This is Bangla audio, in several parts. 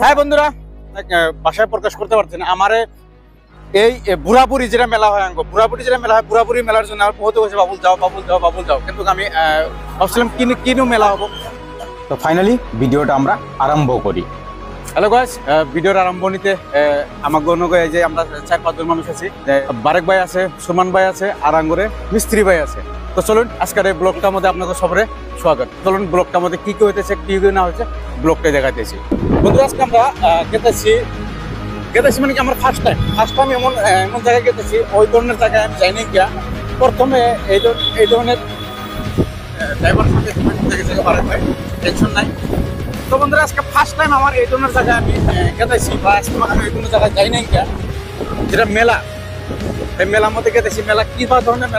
হ্যাঁ বন্ধুরা, ভাষায় প্রকাশ করতে পারছি না। আমারে এই বুড়াপুরি যেটা মেলা হয়, বুড়াপুরি যেটা মেলা হয়, বুড়াপুরি মেলার জন্য আমার বহুত হয়েছে বাবুল যাও বাবুল যাও বাবুল যাও, কিন্তু আমি ভাবছিলাম কিনু মেলা হবো। তো ফাইনালি ভিডিওটা আমরা আরম্ভ করি। হ্যালো গাইস, ভিডিওর আরম্ভণীতে আমাকে অনুযায়ী যে আমরা 4-5 জন মানুষ আছি। বারেক ভাই আছে, সুরমান ভাই আছে, আর আঙ্গুরে মিস্ত্রি ভাই আছে। তো চলুন আজকের এই ব্লগটার মধ্যে আপনাদের সবরে স্বাগত। চলুন ব্লগটার মধ্যে কি হইতেছে কি না হয়েছে ব্লগটাই দেখাইতেছি। বন্ধুরা আজকে আমরা গেতেছি মানে কি আমার ফার্স্ট টাইম এমন জায়গায় গেতেছি, ওই ধরনের জায়গায় আমি যাইনি গিয়া। প্রথমে এই ধরনের ড্রাইভার সাথে বারেক ভাই, টেনশন নাই। তো বন্ধুরা আজকে ফার্স্ট টাইম আমার এই ধরনের জায়গায় আমি গেতেছি, বা আমি এই ধরনের জায়গায় যাই নাই গিয়া। যেটা মেলা, এই মেলার মধ্যে গেতেছি। মেলা কি বা ধরনের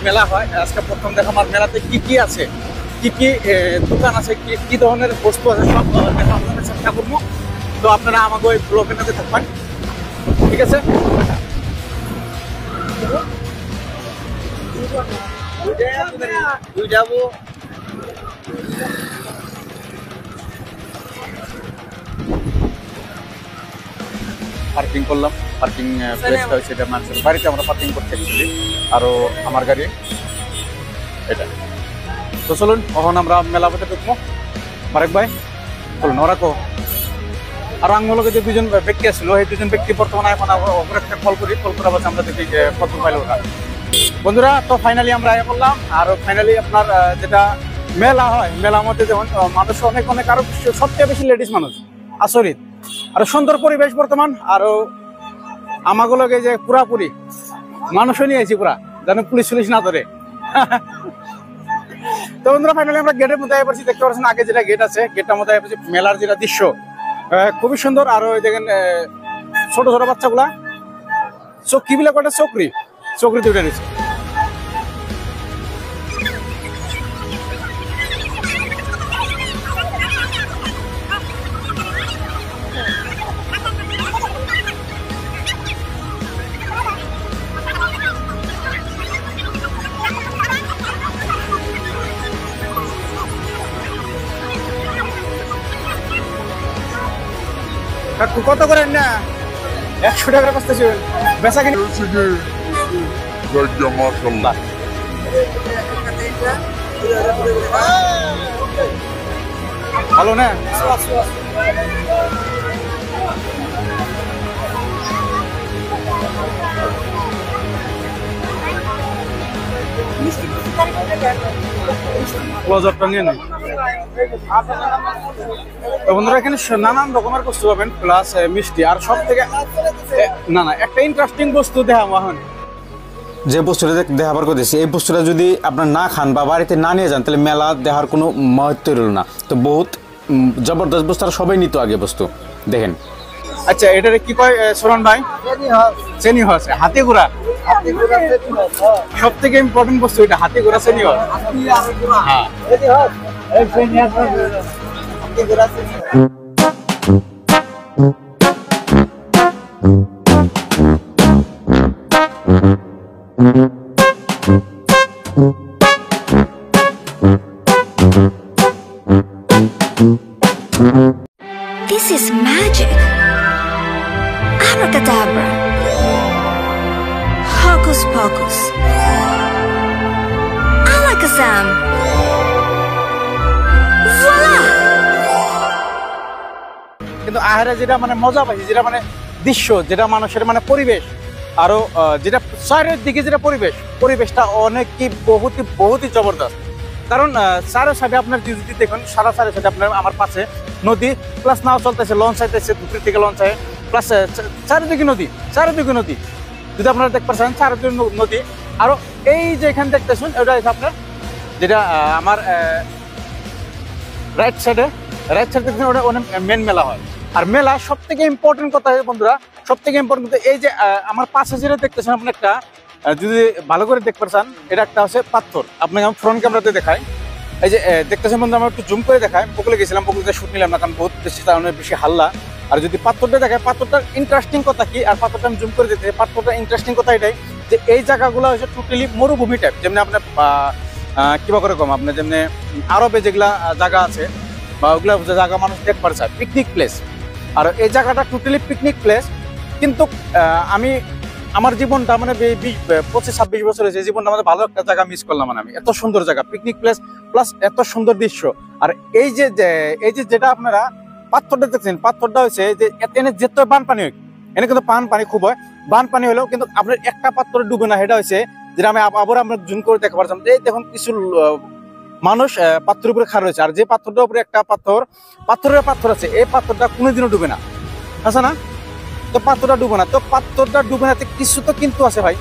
মেলা হয় আজকে প্রথম দেখা। আমার মেলাতে কি কি আছে, কি কি দোকান আছে, কি ধরনের বস্তু আছে, সব দেখা আপনাদের চেষ্টা করবো। তো আপনারা আমাকে ওই ব্লগের মধ্যে থাকবেন, ঠিক আছে? পার্কিং করলাম, পার্কিং প্লেসটা হচ্ছে এটা মানুষের বাড়িতে আমরা পার্কিং করতে অ্যাকচুয়ালি, আরও আমার গাড়ি এটা। তো চলুন এখন আমরা মেলা পথে ঢুকবো। বারেক ভাই চলুন, ওরা কো আর আঙ্গুলকে যে দুজন ব্যক্তি আসলো, এই দুজন ব্যক্তি বর্তমানে এখন একটা কল করা বলছে, আমরা দেখি কত পাইল ওরা। বন্ধুরা তো ফাইনালি আমরা আয়া করলাম। আর ফাইনালি আপনার যেটা মেলা হয়, মেলার মধ্যে যেমন মানুষ অনেক আরো সবচেয়ে বেশি লেডিস মানুষ, আচরিত আর সুন্দর পরিবেশ বর্তমান। আরো আমাগুলোকে যে পুরাপুরি মানুষও নিয়ে আছি পুরা, যেন পুলিশ না ধরে। তো বন্ধুরা ফাইনালি আমরা গেটের মধ্যে পারছি, দেখতে পাচ্ছেন আগে যেটা গেট আছে, গেটটার মধ্যে পারছি। মেলার যেটা দৃশ্য খুবই সুন্দর। আর ওই দেখেন ছোট ছোট বাচ্চাগুলা কি বিলা কটা চকরি উঠে দিচ্ছে। কত করেন না? 100 টাকা বসতেছে বেচা কিনে। ভালো না? ক্লোজারটা নিয়ে নেই। তো বন্ধুরা এখানে নানান রকমের বস্তু পাবেন, প্লাস মিষ্টি। আর সব থেকে একটা ইন্টারেস্টিং বস্তু দেখাবো এখন। যে বস্তুটা দেখাবার করতেছি, এই বস্তুটা যদি আপনার না খান বা বাড়িতে না নিয়ে যান, তাহলে মেলা দেখার কোনো মহত্ব রইল না। তো বহুত জবরদস্ত বস্তু, আর সবাই নিত আগে বস্তু দেখেন। আচ্ছা এটার কি কয় সোরন ভাই? চেনি হস, হাতি ঘোড়া। সব থেকে ইম্পর্টেন্ট বস্তু এটা, হাতি ঘোড়া চেনি হস। হ্যাঁ This is magic. Abracadabra. Hocus pocus. Alakazam. Voila! কিন্তু আহারে যেটা মানে মজা পাইছি, যেটা মানে দৃশ্য, যেটা মানুষের মানে পরিবেশ, আরো যেটা চারিদিকে যেটা পরিবেশটা অনেক কি বহুতই জবরদস্ত। কারণ চারো সাইডে আপনার যদি দেখুন, সারা চারো সাইডে আপনার আমার পাশে নদী, প্লাস নাও চলতেছে, লঞ্চ আইতেছে, দুপুর থেকে লঞ্চ আয়, প্লাস চারিদিকে নদী যদি আপনারা দেখতে পাচ্ছেন, চারিদিকে নদী। আরো এই যে এখানে দেখতেছেন, ওটা হচ্ছে আপনার যেটা আমার রাইট সাইডে দেখছেন, ওটা অনেক মেন মেলা হয়। আর মেলা সব থেকে ইম্পর্টেন্ট কথা বন্ধুরা, সব থেকে ইম্পর্টেন্ট কথা, এই যে আমার পাশে যেটা দেখতেছেন আপনি, একটা যদি ভালো করে দেখতে পাচ্ছেন, এটা একটা হচ্ছে পাথর। আপনাকে আমি ফ্রন্ট ক্যামেরাতে দেখাই। এই যে দেখতেছেন বন্ধু, আমরা একটু জুম করে দেখাই। পুকুরে গেছিলাম, পুকুরে শুট নিলাম না, কারণ বহুত বেশি হাল্লা। আর যদি পাথরটা দেখায়, পাথরটার ইন্টারেস্টিং কথা কি, আর পাথরটা আমি জুম করে দিতে, পাথরটার ইন্টারেস্টিং কথা এটাই যে এই জায়গাগুলো হচ্ছে টোটালি মরুভূমি টাইপ। যেমনি আপনার কিবা করে কম, আপনার যেমনি আরবে যেগুলা জায়গা আছে বা ওগুলা জায়গা মানুষ দেখতে পারছে, পিকনিক প্লেস। আর এই জায়গাটা টোটালি পিকনিক প্লেস। কিন্তু আমি আমার জীবনটা মানে 25-26 বছর হয়েছে, জীবনটা আমাদের ভালো একটা জায়গা মিস করলাম মানে আমি। এত সুন্দর জায়গা, পিকনিক প্লেস প্লাস এত সুন্দর দৃশ্য। আর এই যে যেটা আপনারা পাথরটা দেখছেন, পাথরটা হয়েছে যে এনে যেতে বানপানি হয়, এনে কিন্তু পানি খুব হয়, বানপানি হলেও কিন্তু আপনার একটা পাথর ডুবে না। সেটা হয়েছে যেটা আমি আবার আমরা জুম করে দেখতে পারতাম যে দেখুন কিছু মানুষ পাথরের উপরে খাড়া রয়েছে। আর যে পাথরটার উপরে একটা পাথরের পাথর আছে, এই পাথরটা কোনোদিনও ডুবে না, আছে না? তো পাথরটা ডুবে না, তো পাথরটা ডুবে না কিছু তো কিন্তু আছে ভাই।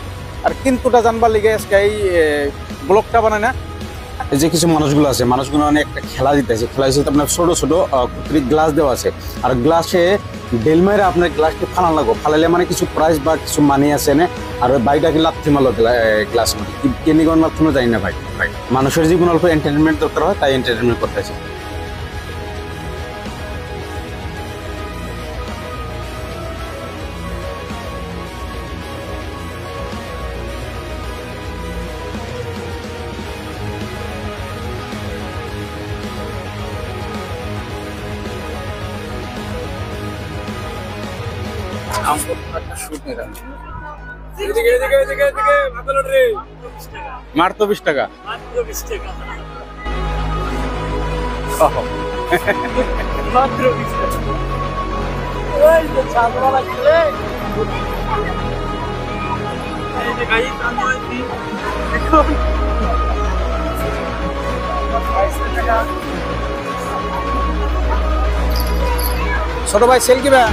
আর কিন্তুটা জানবার লিগে আজকে এই ব্লগটা বানায় না। এই যে কিছু মানুষগুলো আছে, মানুষগুলো অনেক একটা খেলা দিতেছে, খেলা হিসেবে আপনার ছোট ছোট গ্লাস দেওয়া আছে। আর গ্লাসে ডেল মাইরে আপনার গ্লাসটি ফালান লাগো, ফালাইলে মানে কিছু প্রাইজ বা কিছু মানি আছে না। আর ওই বাইটাকে লাথি মারলো গ্লাস মধ্যে কেনিগণ মাধ্যমে জানি না ভাই। মানুষের জীবন অল্প এন্টারটেনমেন্ট দরকার হয়, তাই এন্টারটেনমেন্ট করতেছে। মাত্র 20 টাকা। ছোট ভাই সেল কি ভাই?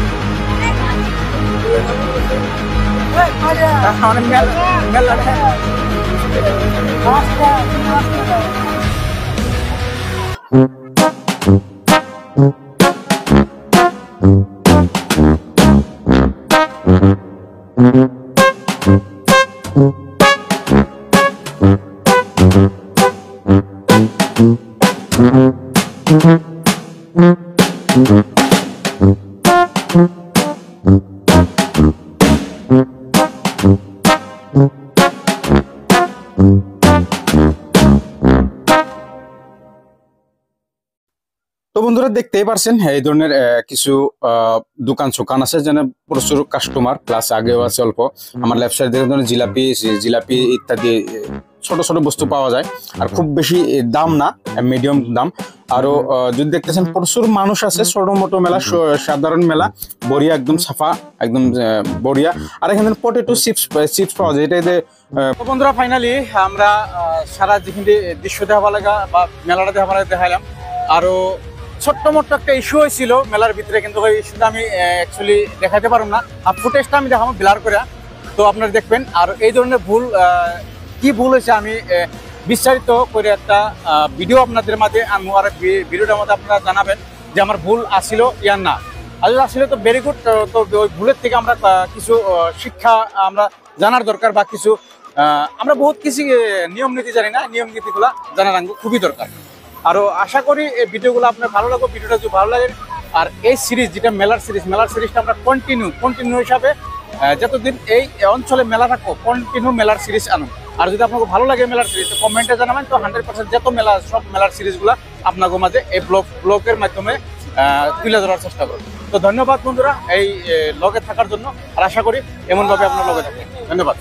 তো বন্ধুরা দেখতেই পারছেন এই ধরনের কিছু দোকান সোকান আছে, যেন প্রচুর কাস্টমার প্লাস আগেও আছে অল্প। আমার লেফট সাইড দেখে ধরনের জিলাপি ইত্যাদি ছোট ছোট বস্তু পাওয়া যায়। আর খুব বেশি দাম না, মিডিয়াম দাম। আরো যদি দেখতেছেন প্রচুর মানুষ আছে, ছোট মোটো মেলা, সাধারণ মেলা, বড়িয়া একদম সাফা, একদম বড়িয়া। আর এখানে পটেটো চিপস পাওয়া যায়। এটা বন্ধুরা ফাইনালি আমরা সারা যেখানে দৃশ্য দেখা লাগা বা মেলাটা দেখালাম। আরো ছোট্ট মোট্ট একটা ইস্যু হয়েছিল মেলার ভিতরে, কিন্তু ওই ইস্যুটা আমি অ্যাকচুয়ালি দেখাতে পারবো না। আর ফুটেজটা আমি দেখাবো ব্লার করে, তো আপনারা দেখবেন। আর এই ধরনের কি ভুল হয়েছে আমি বিস্তারিত করে একটা ভিডিও আপনাদের মাঝে আনবো। আর ভিডিওটার মধ্যে আপনারা জানাবেন যে আমার ভুল আসছিল ইয়ার না। আর আসলে তো ভেরি গুড। তো ওই ভুলের থেকে আমরা কিছু শিক্ষা আমরা জানার দরকার, বা কিছু আমরা বহুত কিছু নিয়ম নীতি জানি না, নিয়ম নীতিগুলা জানা রাখবো খুবই দরকার। আরো আশা করি এই ভিডিওগুলো আপনার ভালো লাগবে। ভিডিওটা যদি ভালো লাগে, আর এই সিরিজ যেটা মেলার সিরিজটা আমরা কন্টিনিউ হিসাবে যতদিন এই অঞ্চলে মেলা থাকবো কন্টিনিউ মেলার সিরিজ আনুন। আর যদি আপনাকে ভালো লাগে মেলার সিরিজ, তো কমেন্টে জানাবেন। তো 100% যত মেলা সব মেলার সিরিজগুলো আপনাদের মাঝে এই ব্লগের মাধ্যমে তুলে ধরার চেষ্টা করব। তো ধন্যবাদ বন্ধুরা এই লগে থাকার জন্য। আর আশা করি এমনভাবে আপনার লগে থাকবেন। ধন্যবাদ।